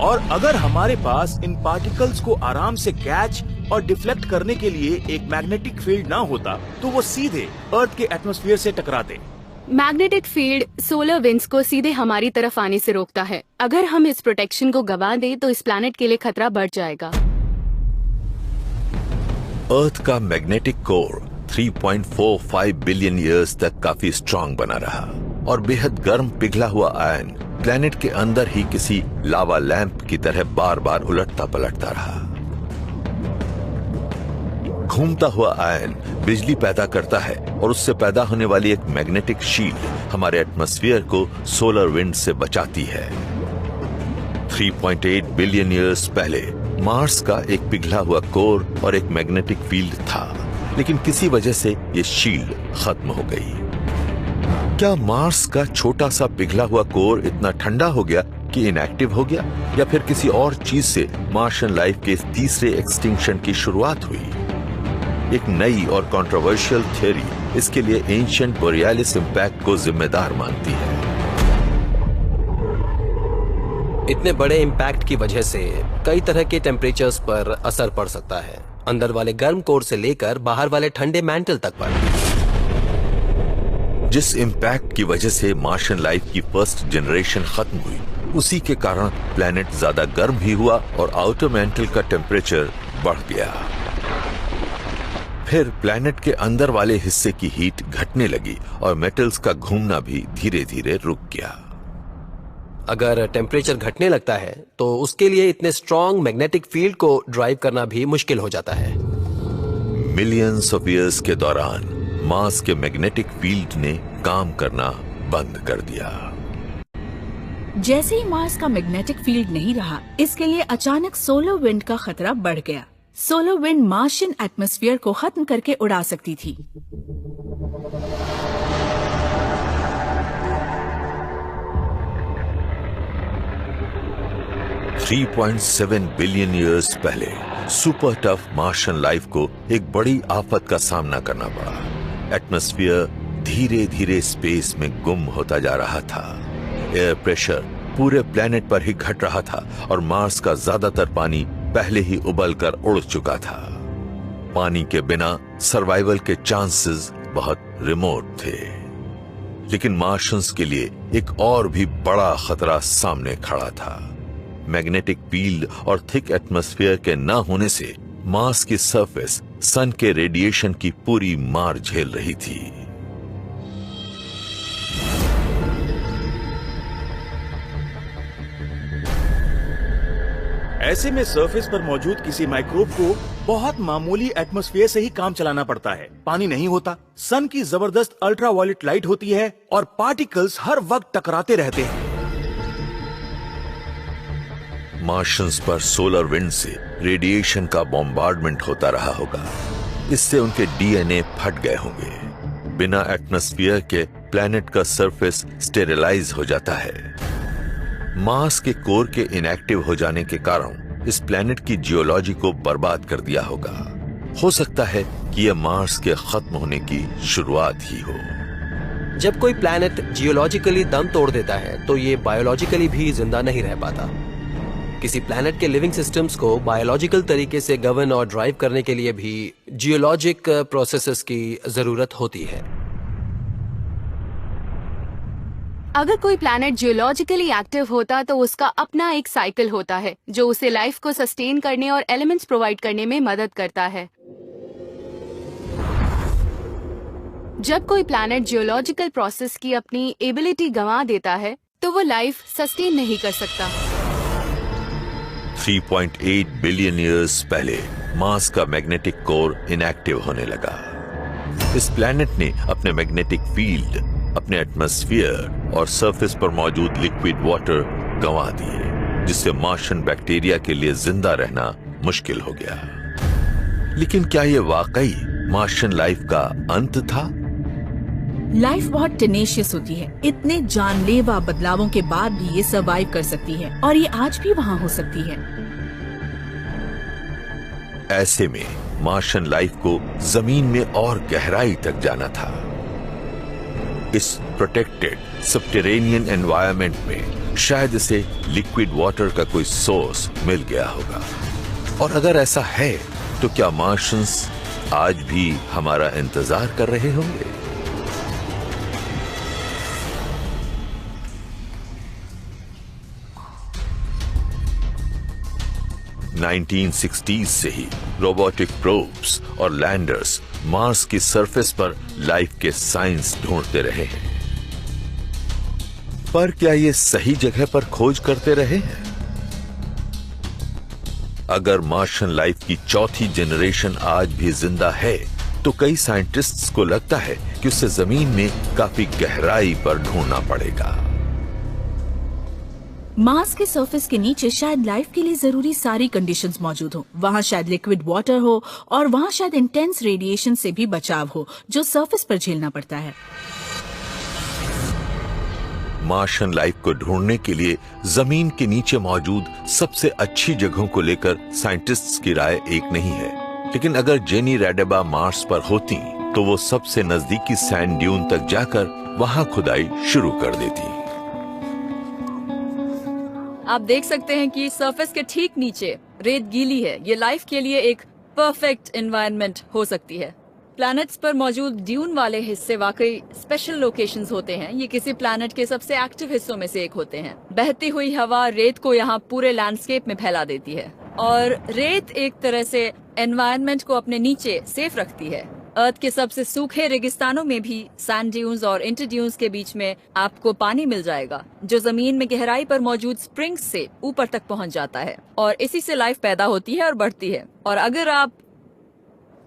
और अगर हमारे पास इन पार्टिकल्स को आराम से कैच और डिफ्लेक्ट करने के लिए एक मैग्नेटिक फील्ड ना होता तो वो सीधे अर्थ के एटमॉस्फेयर से टकराते। मैग्नेटिक फील्ड सोलर विंड्स को सीधे हमारी तरफ आने से रोकता है। अगर हम इस प्रोटेक्शन को गंवा दें तो इस प्लैनेट के लिए खतरा बढ़ जाएगा। अर्थ का मैग्नेटिक कोर 3.45 बिलियन ईयर्स तक काफी स्ट्रांग बना रहा और बेहद गर्म पिघला हुआ आयन प्लैनेट के अंदर ही किसी लावा लैंप की तरह बार बार उलटता पलटता रहा। घूमता हुआ आयन बिजली पैदा करता है और उससे पैदा होने वाली एक मैग्नेटिक शील्ड हमारे एटमॉस्फेयर को सोलर विंड से बचाती है। 3.8 बिलियन ईयर्स पहले मार्स का एक पिघला हुआ कोर और एक मैग्नेटिक फील्ड था, लेकिन किसी वजह से ये शील्ड खत्म हो गई। क्या मार्स का छोटा सा पिघला हुआ कोर इतना ठंडा हो गया कि इनएक्टिव हो गया, या फिर किसी और चीज से मार्शियन लाइफ के इस तीसरे एक्सटिंक्शन की शुरुआत हुई? एक नई और कंट्रोवर्शियल थ्योरी इसके लिए एंशिएंट बोरियालिस इंपैक्ट को जिम्मेदार मानती है। इतने बड़े इंपैक्ट की वजह से कई तरह के टेम्परेचर्स पर असर पड़ सकता है, अंदर वाले गर्म कोर से लेकर बाहर वाले ठंडे मैंटल तक पर। जिस इंपैक्ट की वजह से मार्शियन लाइफ की फर्स्ट जनरेशन खत्म हुई, उसी के कारण प्लैनेट ज्यादा गर्म भी हुआ और आउटर मैंटल का टेम्परेचर बढ़ गया। फिर प्लैनेट के अंदर वाले हिस्से की हीट घटने लगी और मेटल्स का घूमना भी धीरे धीरे रुक गया। अगर टेम्परेचर घटने लगता है तो उसके लिए इतने स्ट्रॉन्ग मैग्नेटिक फील्ड को ड्राइव करना भी मुश्किल हो जाता है। मिलियंस ऑफ ईयर्स के दौरान मार्स के मैग्नेटिक फील्ड ने काम करना बंद कर दिया। जैसे ही मार्स का मैग्नेटिक फील्ड नहीं रहा, इसके लिए अचानक सोलर विंड का खतरा बढ़ गया। सोलर विंड मार्शियन एटमॉस्फेयर को खत्म करके उड़ा सकती थी। $3.7 बिलियन ईयर्स पहले सुपर टफ मार्शियन लाइफ को एक बड़ी आफत का सामना करना पड़ा। एटमॉस्फेयर धीरे धीरे स्पेस में गुम होता जा रहा था। एयर प्रेशर पूरे प्लैनेट पर ही घट रहा था और मार्स का ज्यादातर पानी पहले ही उबल कर उड़ चुका था। पानी के बिना सर्वाइवल के चांसेस बहुत रिमोट थे। लेकिन मार्शियंस के लिए एक और भी बड़ा खतरा सामने खड़ा था। मैग्नेटिक फील्ड और थिक एटमॉस्फेयर के न होने से मार्स की सरफेस सन के रेडिएशन की पूरी मार झेल रही थी। ऐसे में सरफेस पर मौजूद किसी माइक्रोब को बहुत मामूली एटमॉस्फेयर से ही काम चलाना पड़ता है। पानी नहीं होता, सन की जबरदस्त अल्ट्रावायलेट लाइट होती है और पार्टिकल्स हर वक्त टकराते रहते हैं। मार्शियंस पर सोलर विंड से रेडिएशन का बॉम्बार्डमेंट होता रहा होगा। इससे उनके डीएनए फट गए होंगे। बिना एटमॉस्फेयर के प्लैनेट का सरफेस स्टेरिलाइज हो जाता है। मार्स के कोर के इनएक्टिव हो जाने के कारण इस प्लैनेट की जियोलॉजी को बर्बाद कर दिया होगा। हो सकता है कि यह मार्स के खत्म होने की शुरुआत ही हो। जब कोई प्लैनेट जियोलॉजिकली दम तोड़ देता है तो ये बायोलॉजिकली भी जिंदा नहीं रह पाता। किसी प्लैनेट के लिविंग सिस्टम्स को बायोलॉजिकल तरीके से गवर्न और ड्राइव करने के लिए भी जियोलॉजिक प्रोसेसेस की जरूरत होती है। अगर कोई प्लैनेट जियोलॉजिकली एक्टिव होता तो उसका अपना एक साइकिल होता है जो उसे लाइफ को सस्टेन करने और एलिमेंट्स प्रोवाइड करने में मदद करता है। जब कोई प्लैनेट जियोलॉजिकल प्रोसेस की अपनी एबिलिटी गंवा देता है तो वो लाइफ सस्टेन नहीं कर सकता। 3.8 बिलियन ईयर्स पहले मार्स का मैग्नेटिक कोर इनएक्टिव होने लगा। इस प्लैनेट ने अपने मैग्नेटिक फील्ड, अपने एटमॉस्फेयर और सरफेस पर मौजूद लिक्विड वाटर गंवा दिए, जिससे मार्शियन बैक्टीरिया के लिए जिंदा रहना मुश्किल हो गया। लेकिन क्या यह वाकई मार्शियन लाइफ का अंत था? लाइफ बहुत टेनेशियस होती है। इतने जानलेवा बदलावों के बाद भी ये सर्वाइव कर सकती है और ये आज भी वहाँ हो सकती है। ऐसे में मार्शियन लाइफ को जमीन में और गहराई तक जाना था। इस प्रोटेक्टेड सबटेरेनियन एनवायरनमेंट में शायद इसे लिक्विड वाटर का कोई सोर्स मिल गया होगा। और अगर ऐसा है तो क्या मार्शियंस आज भी हमारा इंतजार कर रहे होंगे? (1960s) से ही रोबोटिक प्रोब्स और लैंडर्स मार्स की सरफेस पर लाइफ के साइंस ढूंढते रहे हैं। पर क्या ये सही जगह पर खोज करते रहे हैं? अगर मार्शियन लाइफ की चौथी जनरेशन आज भी जिंदा है तो कई साइंटिस्ट्स को लगता है कि उसे जमीन में काफी गहराई पर ढूंढना पड़ेगा। मार्स के सरफेस के नीचे शायद लाइफ के लिए जरूरी सारी कंडीशंस मौजूद हो। वहाँ शायद लिक्विड वाटर हो और वहाँ शायद इंटेंस रेडिएशन से भी बचाव हो जो सरफेस पर झेलना पड़ता है। मार्शियन लाइफ को ढूंढने के लिए जमीन के नीचे मौजूद सबसे अच्छी जगहों को लेकर साइंटिस्ट्स की राय एक नहीं है। लेकिन अगर जेनी रैडेबा मार्स पर होती तो वो सबसे नजदीकी सैंड ड्यून तक जाकर वहां खुदाई शुरू कर देती। आप देख सकते हैं कि सरफेस के ठीक नीचे रेत गीली है। ये लाइफ के लिए एक परफेक्ट एनवायरनमेंट हो सकती है। प्लैनेट्स पर मौजूद ड्यून वाले हिस्से वाकई स्पेशल लोकेशंस होते हैं। ये किसी प्लैनेट के सबसे एक्टिव हिस्सों में से एक होते हैं। बहती हुई हवा रेत को यहाँ पूरे लैंडस्केप में फैला देती है और रेत एक तरह से एनवायरनमेंट को अपने नीचे सेफ रखती है। अर्थ के सबसे सूखे रेगिस्तानों में भी सैंड ड्यून्स और इंटर ड्यून्स के बीच में आपको पानी मिल जाएगा जो जमीन में गहराई पर मौजूद स्प्रिंग्स से ऊपर तक पहुंच जाता है और इसी से लाइफ पैदा होती है और बढ़ती है। और अगर आप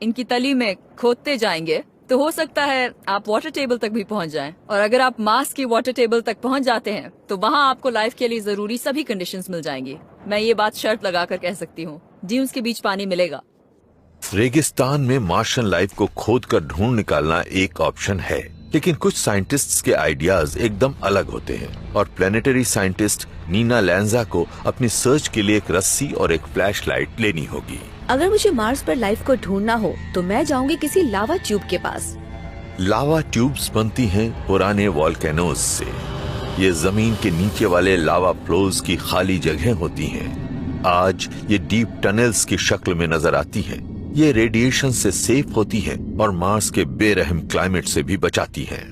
इनकी तली में खोदते जाएंगे तो हो सकता है आप वाटर टेबल तक भी पहुंच जाएं। और अगर आप मार्स की वाटर टेबल तक पहुंच जाते हैं तो वहां आपको लाइफ के लिए जरूरी सभी कंडीशंस मिल जाएंगी। मैं ये बात शर्त लगाकर कह सकती हूँ, ड्यून्स के बीच पानी मिलेगा। रेगिस्तान में मार्शियन लाइफ को खोदकर ढूंढ निकालना एक ऑप्शन है, लेकिन कुछ साइंटिस्ट्स के आइडियाज एकदम अलग होते हैं और प्लेनेटरी साइंटिस्ट नीना लैंजा को अपनी सर्च के लिए एक रस्सी और एक फ्लैशलाइट लेनी होगी। अगर मुझे मार्स पर लाइफ को ढूंढना हो तो मैं जाऊंगी किसी लावा ट्यूब के पास। लावा ट्यूब्स बनती हैं पुराने वॉल्केनोज से। ये जमीन के नीचे वाले लावा फ्लोज की खाली जगह होती हैं। आज ये डीप टनल्स की शक्ल में नजर आती हैं। ये रेडिएशन से सेफ होती हैं और मार्स के बेरहम क्लाइमेट से भी बचाती हैं।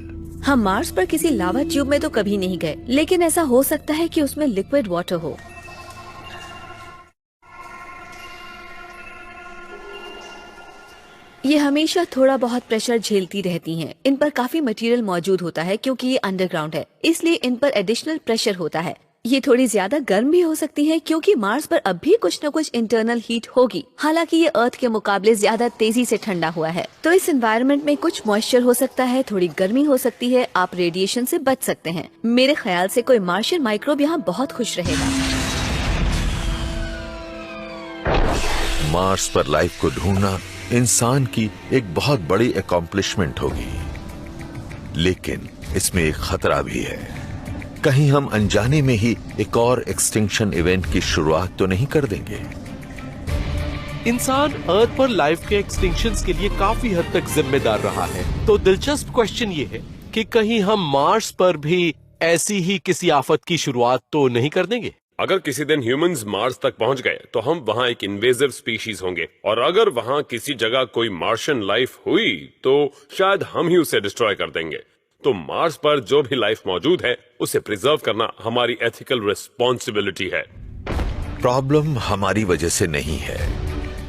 हम मार्स पर किसी लावा ट्यूब में तो कभी नहीं गए, लेकिन ऐसा हो सकता है कि उसमें लिक्विड वाटर हो। ये हमेशा थोड़ा बहुत प्रेशर झेलती रहती हैं। इन पर काफी मटेरियल मौजूद होता है क्योंकि ये अंडरग्राउंड है, इसलिए इन पर एडिशनल प्रेशर होता है। ये थोड़ी ज्यादा गर्म भी हो सकती है क्योंकि मार्स पर अब भी कुछ न कुछ इंटरनल हीट होगी। हालांकि ये अर्थ के मुकाबले ज्यादा तेजी से ठंडा हुआ है, तो इस एनवायरनमेंट में कुछ मॉइस्चर हो सकता है, थोड़ी गर्मी हो सकती है। आप रेडिएशन से बच सकते हैं। मेरे ख्याल से कोई मार्शियन माइक्रोब यहाँ बहुत खुश रहेगा। मार्स पर लाइफ को ढूंढना इंसान की एक बहुत बड़ी अकॉम्प्लिशमेंट होगी, लेकिन इसमें एक खतरा भी है। कहीं हम अनजाने में ही एक और एक्सटिंक्शन इवेंट की शुरुआत तो नहीं कर देंगे। इंसान अर्थ पर लाइफ के एक्सटिंक्शन के लिए काफी हद तक जिम्मेदार रहा है। तो दिलचस्प क्वेश्चन ये है कि कहीं हम मार्स पर भी ऐसी ही किसी आफत की शुरुआत तो नहीं कर देंगे। अगर किसी दिन ह्यूमंस मार्स तक पहुंच गए तो हम वहां एक इन्वेजिव स्पीशीज होंगे, और अगर वहां किसी जगह कोई मार्शियन लाइफ हुई तो शायद हम ही उसे डिस्ट्रॉय कर देंगे। तो मार्स पर जो भी लाइफ मौजूद है उसे प्रिजर्व करना हमारी एथिकल रिस्पॉन्सिबिलिटी है। प्रॉब्लम हमारी वजह से नहीं है,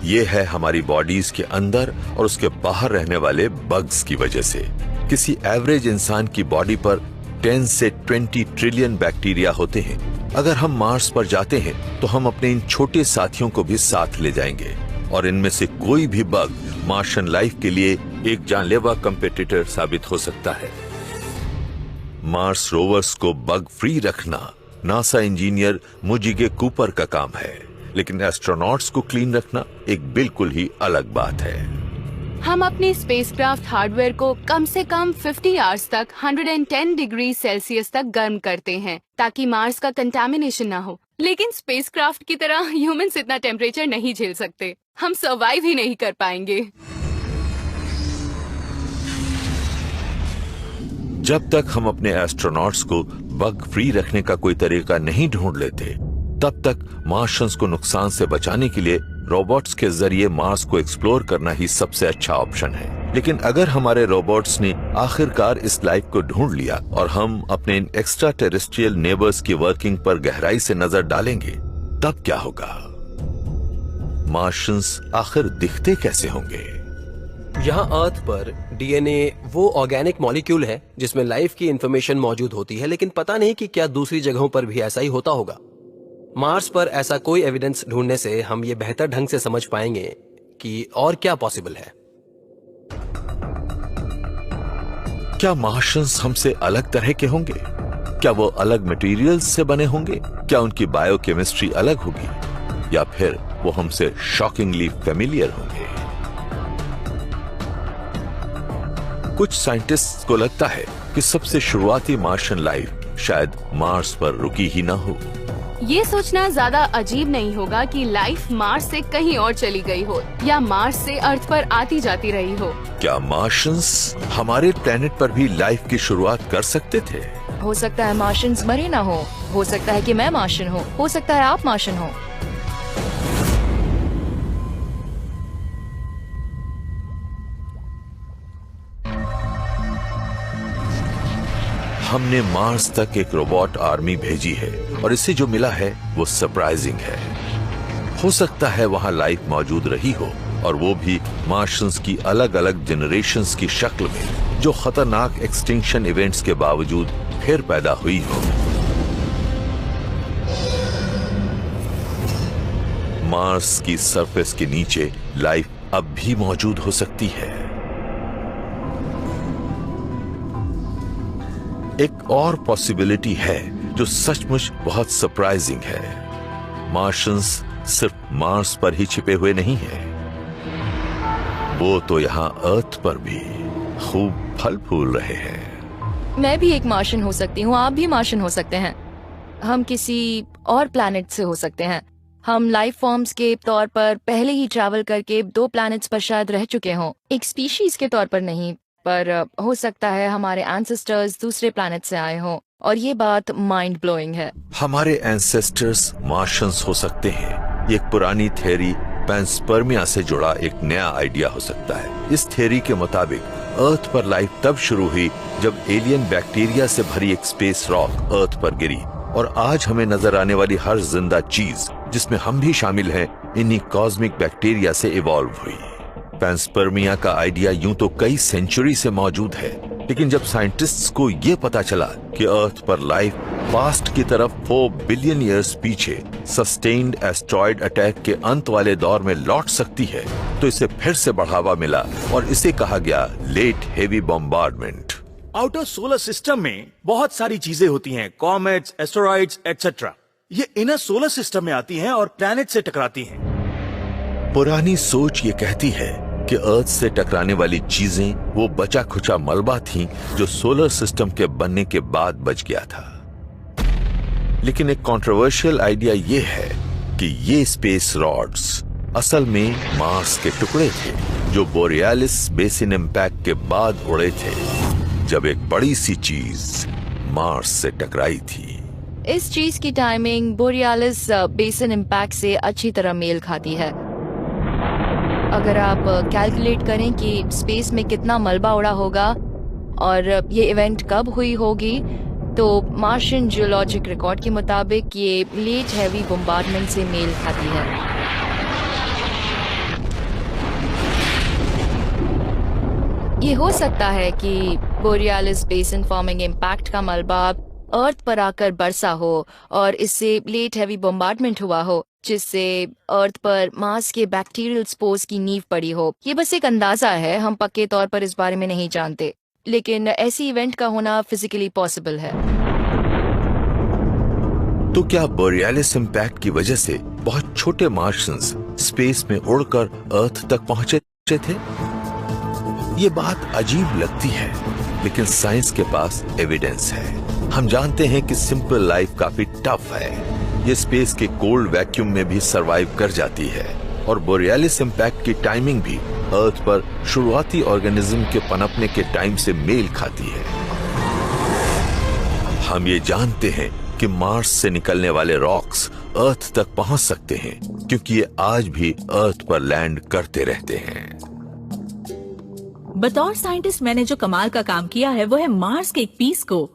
ये है हमारी बॉडीज के अंदर और उसके बाहर रहने वाले बग्स की वजह से। किसी एवरेज इंसान की बॉडी पर 10 से 20 ट्रिलियन बैक्टीरिया होते हैं। अगर हम मार्स पर जाते हैं तो हम अपने इन छोटे साथियों को भी साथ ले जाएंगे, और इनमें से कोई भी बग मार्शियन लाइफ के लिए एक जानलेवा कंपेटिटर साबित हो सकता है। मार्स रोवर्स को बग फ्री रखना नासा इंजीनियर मुजिगे कूपर का काम है, लेकिन एस्ट्रोनॉट्स को क्लीन रखना एक बिल्कुल ही अलग बात है। हम अपने स्पेसक्राफ्ट हार्डवेयर को कम से कम 50 आवर्स तक 110 डिग्री सेल्सियस तक गर्म करते हैं ताकि मार्स का कंटामिनेशन ना हो। लेकिन स्पेसक्राफ्ट की तरह ह्यूमंस इतना टेम्परेचर नहीं झेल सकते। हम सर्वाइव ही नहीं कर पाएंगे। जब तक हम अपने एस्ट्रोनॉट्स को बग फ्री रखने का कोई तरीका नहीं ढूंढ लेते, तब तक मार्शियंस को नुकसान से बचाने के लिए रोबोट्स के जरिए मार्स को एक्सप्लोर करना ही सबसे अच्छा ऑप्शन है। लेकिन अगर हमारे रोबोट्स ने आखिरकार इस लाइफ को ढूंढ लिया और हम अपने एक्स्ट्रा टेरेस्ट्रियल नेबर्स की वर्किंग पर गहराई से नजर डालेंगे, तब क्या होगा? मार्शियंस आखिर दिखते कैसे होंगे? यहाँ अर्थ पर डीएनए वो ऑर्गेनिक मॉलिक्यूल है जिसमें लाइफ की इंफॉर्मेशन मौजूद होती है, लेकिन पता नहीं कि क्या दूसरी जगहों पर भी ऐसा ही होता होगा। मार्स पर ऐसा कोई एविडेंस ढूंढने से हम ये बेहतर ढंग से समझ पाएंगे कि और क्या पॉसिबल है। क्या मार्शियंस हमसे अलग तरह के होंगे? क्या वो अलग मटेरियल्स से बने होंगे? क्या उनकी बायोकेमिस्ट्री अलग होगी? या फिर वो हमसे शॉकिंगली फेमिलियर होंगे? कुछ साइंटिस्ट्स को लगता है कि सबसे शुरुआती मार्शियन लाइफ शायद मार्स पर रुकी ही ना हो। ये सोचना ज्यादा अजीब नहीं होगा कि लाइफ मार्स से कहीं और चली गई हो या मार्स से अर्थ पर आती जाती रही हो। क्या मार्शियंस हमारे प्लेनेट पर भी लाइफ की शुरुआत कर सकते थे? हो सकता है मार्शियंस मरे ना हो सकता है कि मैं मार्शियन हूँ, हो सकता है आप मार्शियन हो। हमने मार्स तक एक रोबोट आर्मी भेजी है और इसे जो मिला है वो सरप्राइजिंग है। हो सकता है वहां लाइफ मौजूद रही हो, और वो भी मार्शियंस की अलग अलग जनरेशंस की शक्ल में, जो खतरनाक एक्सटिंक्शन इवेंट्स के बावजूद फिर पैदा हुई हो। मार्स की सरफेस के नीचे लाइफ अब भी मौजूद हो सकती है। एक और पॉसिबिलिटी है जो सचमुच बहुत सरप्राइजिंग है। मार्शियंस सिर्फ मार्स पर ही छिपे हुए नहीं हैं, वो तो यहाँ अर्थ पर भी खूब फल फूल रहे हैं। मैं भी एक मार्शियन हो सकती हूँ, आप भी मार्शियन हो सकते हैं। हम किसी और प्लैनेट से हो सकते हैं। हम लाइफ फॉर्म्स के तौर पर पहले ही ट्रैवल करके 2 प्लैनेट्स पर शायद रह चुके हों, एक स्पीशीज के तौर पर नहीं, पर हो सकता है हमारे एंसेस्टर्स दूसरे प्लैनेट से आए हों, और ये बात माइंड ब्लोइंग है। हमारे एंसेस्टर्स मार्शियंस हो सकते हैं। ये एक पुरानी थ्योरी पैंस्पर्मिया से जुड़ा एक नया आइडिया हो सकता है। इस थ्योरी के मुताबिक अर्थ पर लाइफ तब शुरू हुई जब एलियन बैक्टीरिया से भरी एक स्पेस रॉक अर्थ पर गिरी, और आज हमें नजर आने वाली हर जिंदा चीज, जिसमें हम भी शामिल हैं, इन्हीं कॉस्मिक बैक्टीरिया से इवॉल्व हुई। पैंस्पर्मिया का आइडिया यूं तो कई सेंचुरी से मौजूद है, लेकिन जब साइंटिस्ट्स को यह पता चला कि अर्थ पर लाइफ पास्ट की तरफ 4 बिलियन ईयर्स पीछे सस्टेन्ड एस्ट्रॉइड अटैक के अंत वाले दौर में लौट सकती है, तो इसे फिर से बढ़ावा मिला और इसे कहा गया late heavy bombardment. Outer solar system में बहुत सारी चीजें होती हैं, कॉमेट्स, एस्टेरॉइड्स, एटसेट्रा। ये इनर सोलर सिस्टम में आती हैं और प्लैनेट से टकराती हैं। पुरानी सोच ये कहती है कि अर्थ से टकराने वाली चीजें वो बचा खुचा मलबा थीं जो सोलर सिस्टम के बनने के बाद बच गया था। लेकिन एक कंट्रोवर्शियल आइडिया ये है कि ये स्पेस रॉड्स असल में मार्स के टुकड़े थे जो बोरियालिस बेसिन इम्पैक्ट के बाद उड़े थे, जब एक बड़ी सी चीज मार्स से टकराई थी। इस चीज की टाइमिंग बोरियालिस बेसिन इम्पैक्ट से अच्छी तरह मेल खाती है। अगर आप कैलकुलेट करें कि स्पेस में कितना मलबा उड़ा होगा और ये इवेंट कब हुई होगी, तो मार्शियन जियोलॉजिक रिकॉर्ड के मुताबिक ये लेट हैवी बम्बार्डमेंट से मेल खाती है। ये हो सकता है कि बोरियालिस बेसिन फॉर्मिंग इम्पैक्ट का मलबा अर्थ पर आकर बरसा हो और इससे लेट हैवी बम्बार्डमेंट हुआ हो, जिससे अर्थ पर मार्स के बैक्टीरियल स्पोर्स की नींव पड़ी हो। ये बस एक अंदाजा है, हम पक्के तौर पर इस बारे में नहीं जानते, लेकिन ऐसी इवेंट का होना फिजिकली पॉसिबल है। तो क्या बोरियालिस इम्पैक्ट की वजह से बहुत छोटे मार्शियंस स्पेस में उड़कर अर्थ तक पहुंचे थे? ये बात अजीब लगती है, लेकिन साइंस के पास एविडेंस है। हम जानते हैं कि सिंपल लाइफ काफी टफ है। ये स्पेस के कोल्ड वैक्यूम में भी सरवाइव कर जाती है, और बोरियालिस इम्पैक्ट की टाइमिंग भी अर्थ पर शुरुआती ऑर्गेनिज्म के पनपने के टाइम से मेल खाती है। हम ये जानते हैं कि मार्स से निकलने वाले रॉक्स अर्थ तक पहुंच सकते हैं, क्योंकि ये आज भी अर्थ पर लैंड करते रहते हैं। बतौर साइंटिस्ट मैंने जो कमाल का काम किया है वो है मार्स के एक पीस को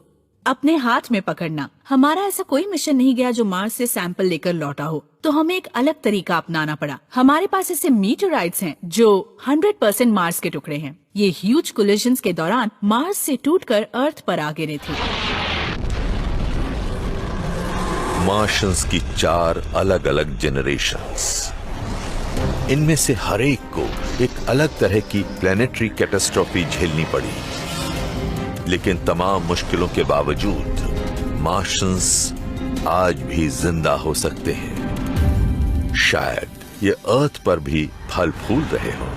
अपने हाथ में पकड़ना। हमारा ऐसा कोई मिशन नहीं गया जो मार्स से सैंपल लेकर लौटा हो, तो हमें एक अलग तरीका अपनाना पड़ा। हमारे पास ऐसे मीटराइट्स हैं जो 100% मार्स के टुकड़े हैं। ये ह्यूज कोलिजन्स के दौरान मार्स से टूटकर अर्थ पर आ गिरे थे। मार्शियंस की 4 अलग अलग जनरेशंस, इनमें से हर एक को एक अलग तरह की प्लैनेटरी कैटास्ट्रोफी झेलनी पड़ी, लेकिन तमाम मुश्किलों के बावजूद मार्शियंस आज भी जिंदा हो सकते हैं। शायद ये अर्थ पर भी फल फूल रहे हों।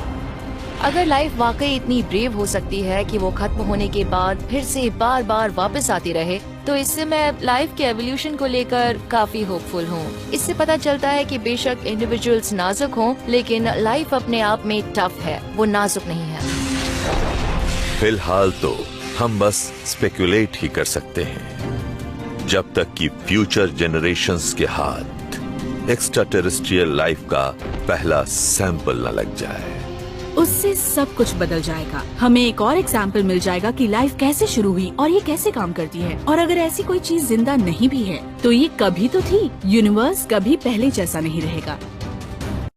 अगर लाइफ वाकई इतनी ब्रेव हो सकती है कि वो खत्म होने के बाद फिर से बार बार वापस आती रहे, तो इससे मैं लाइफ के एवोल्यूशन को लेकर काफी होपफुल हूँ। इससे पता चलता है कि बेशक इंडिविजुअल्स नाजुक हों, लेकिन लाइफ अपने आप में टफ है, वो नाजुक नहीं है। फिलहाल तो हम बस स्पेकुलेट ही कर सकते हैं, जब तक कि फ्यूचर जनरेशंस के हाथ एक्स्ट्रा टेरेस्ट्रियल लाइफ का पहला सैंपल न लग जाए। उससे सब कुछ बदल जाएगा। हमें एक और एग्जाम्पल मिल जाएगा कि लाइफ कैसे शुरू हुई और ये कैसे काम करती है। और अगर ऐसी कोई चीज जिंदा नहीं भी है, तो ये कभी तो थी। यूनिवर्स कभी पहले जैसा नहीं रहेगा।